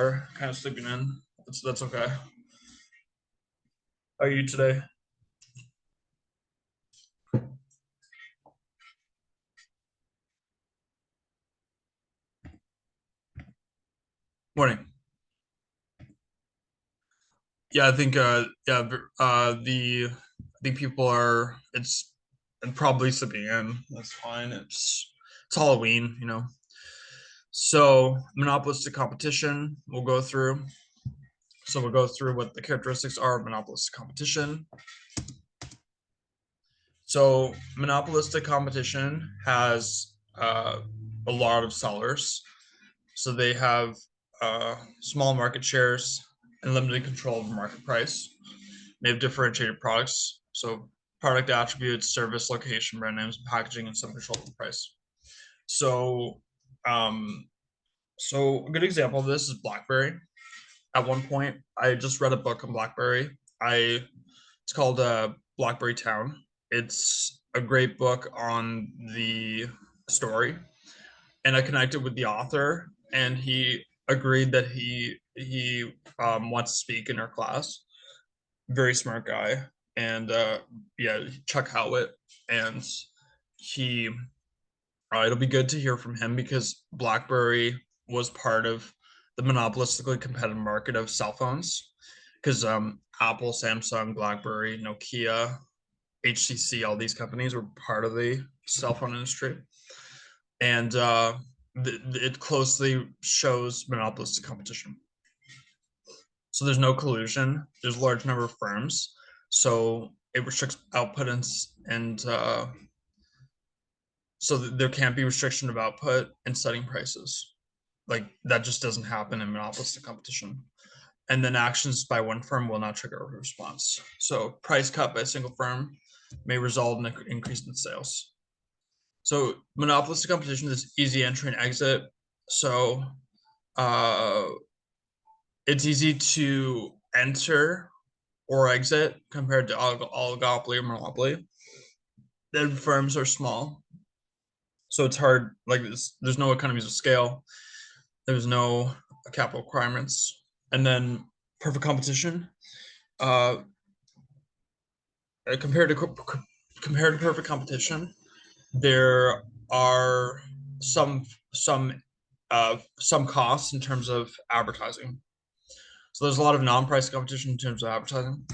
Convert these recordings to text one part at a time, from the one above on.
kind of sleeping in. That's okay. How are you today? Morning. Yeah, I think I think people are it's and probably sleeping in. That's fine. It's Halloween, you know. So monopolistic competition we'll go through. So we'll go through what the characteristics are of monopolistic competition. So monopolistic competition has a lot of sellers. So they have small market shares and limited control of the market price. They have differentiated products. So product attributes, service, location, brand names, packaging, and some control of the price. So um, so a good example of this is BlackBerry. At one point, I just read a book on BlackBerry. It's called BlackBerry Town. It's a great book on the story, and I connected with the author, and he agreed that he wants to speak in our class. Very smart guy, and yeah, Chuck Howlett, and he it'll be good to hear from him because BlackBerry was part of the monopolistically competitive market of cell phones, because Apple, Samsung, BlackBerry, Nokia, HTC, all these companies were part of the cell phone industry, and it closely shows monopolistic competition. So there's no collusion. There's a large number of firms, so it restricts output and so there can't be restriction of output and setting prices. Like that just doesn't happen in monopolistic competition. And then actions by one firm will not trigger a response. So price cut by a single firm may result in an increase in sales. So monopolistic competition is easy entry and exit. So uh, it's easy to enter or exit compared to oligopoly or monopoly. Then firms are small, so it's hard. Like there's no economies of scale. There's no capital requirements, and then perfect competition. Uh, compared to perfect competition, there are some some some costs in terms of advertising. So there's a lot of non-price competition in terms of advertising.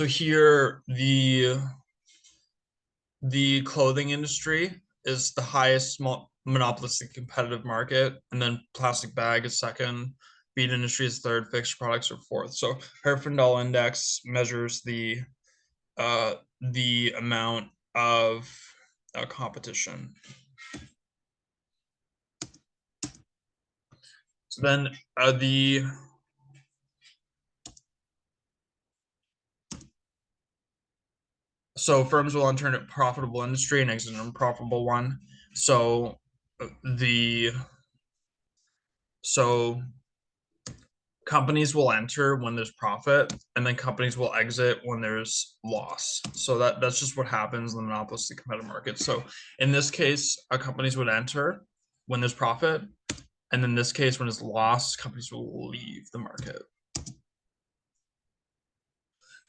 So here, the clothing industry is the highest monopolistic competitive market, and then plastic bag is second, bead industry is third, fixed products are fourth. So Herfindahl index measures the amount of competition. So then the so firms will enter a profitable industry and exit an unprofitable one. So the so companies will enter when there's profit, and then companies will exit when there's loss. So that's just what happens in the monopolistic competitive market. So in this case, companies would enter when there's profit, and in this case, when it's loss, companies will leave the market.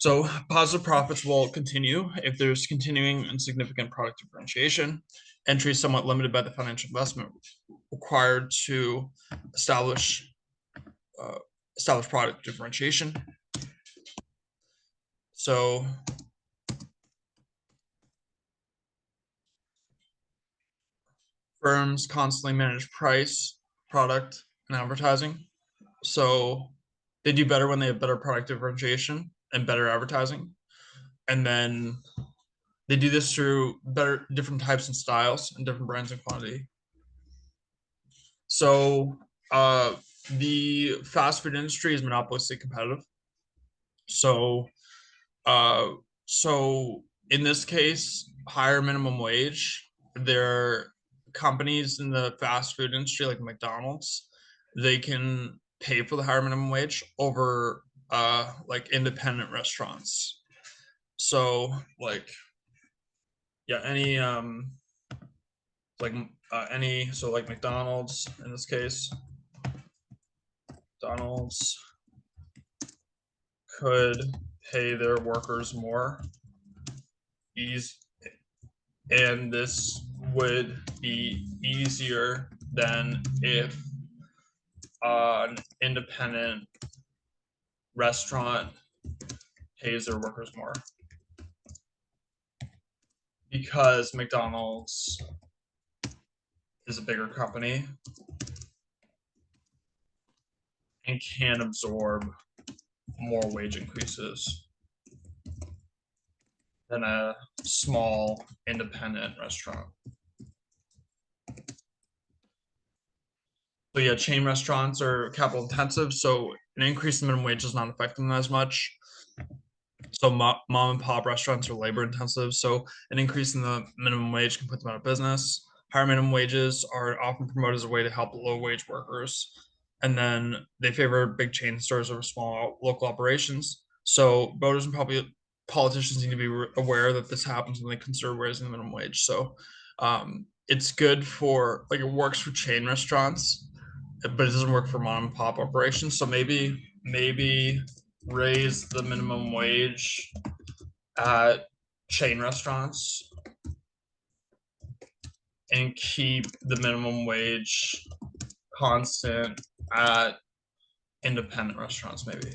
So positive profits will continue if there's continuing and significant product differentiation. Entry is somewhat limited by the financial investment required to establish product differentiation. So firms constantly manage price, product, and advertising. So they do better when they have better product differentiation and better advertising. And then they do this through better different types and styles and different brands and quantity. So the fast food industry is monopolistic competitive. So uh, so in this case, higher minimum wage. There are companies in the fast food industry like McDonald's. They can pay for the higher minimum wage over like independent restaurants. So like yeah, any like so like McDonald's in this case, McDonald's could pay their workers more, and this would be easier than if an independent restaurant pays their workers more, because McDonald's is a bigger company and can absorb more wage increases than a small independent restaurant. So yeah, chain restaurants are capital intensive, so an increase in minimum wage does not affect them as much. So mom and pop restaurants are labor intensive, so an increase in the minimum wage can put them out of business. Higher minimum wages are often promoted as a way to help low wage workers. And then they favor big chain stores over small local operations. So voters and probably politicians need to be aware that this happens when they consider raising the minimum wage. So it's good for, like, it works for chain restaurants, but it doesn't work for mom and pop operations. So maybe raise the minimum wage at chain restaurants and keep the minimum wage constant at independent restaurants, maybe.